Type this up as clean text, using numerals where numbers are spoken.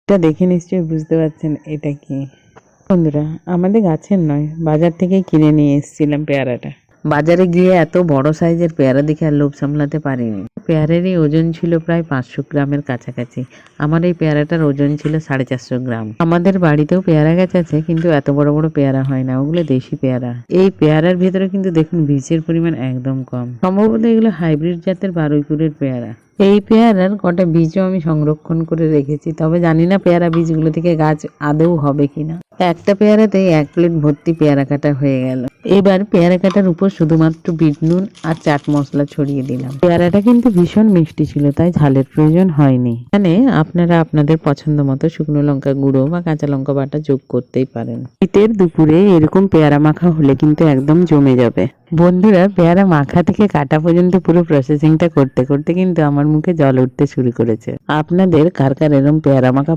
এটা দেখে নিশ্চয়ই বুঝতে পারছেন এটা কি। বন্ধুরা, আমাদের গাছের নয়, বাজার থেকেই কিনে নিয়ে এসেছিলাম পেয়ারাটা। বাজারে গিয়ে এত বড় সাইজের পেয়ারা দেখে আর লোভ সামলাতে পারিনি। পেয়ারারই ওজন ছিল প্রায় 500 গ্রামের কাছাকাছি। আমার এই পেয়ারাটার ওজন ছিল 450 গ্রাম। আমাদের বাড়িতেও পেয়ারা গাছ আছে, কিন্তু এত বড় বড় পেয়ারা হয় না, ওগুলো দেশি পেয়ারা। এই পেয়ারার ভিতরে কিন্তু দেখুন বীজের পরিমাণ একদম কম। সম্ভবত এগুলো হাইব্রিড জাতের বারুইপুরের পেয়ারা। এই পেয়ারার কটা বীজও আমি সংরক্ষণ করে রেখেছি, তবে জানি না পেয়ারা বীজগুলো থেকে গাছ আদৌ হবে কিনা। একটা পেয়ারাতে 1 প্লেট ভর্তি পেয়ারা কাটা হয়ে গেল। এবার পেয়ারা কাটার উপর শুধুমাত্র বিট নুন আর চাট মশলা ছড়িয়ে দিলাম। পেয়ারাটা কিন্তু ভীষণ মিষ্টি ছিল, তাই ঝালের প্রয়োজন হয়নি। এখানে আপনারা আপনাদের পছন্দ মতো শুকনো লঙ্কা গুঁড়ো বা কাঁচা লঙ্কা বাটা যোগ করতেই পারেন। শীতের দুপুরে এরকম পেয়ারা মাখা হলে কিন্তু একদম জমে যাবে। বন্ধুরা, পেয়ারা মাখা থেকে কাটা পর্যন্ত পুরো প্রসেসিংটা করতে করতে কিন্তু আমার মুখে জল উঠতে শুরু করেছে। আপনাদের কার কার এরকম পেয়ারা মাখা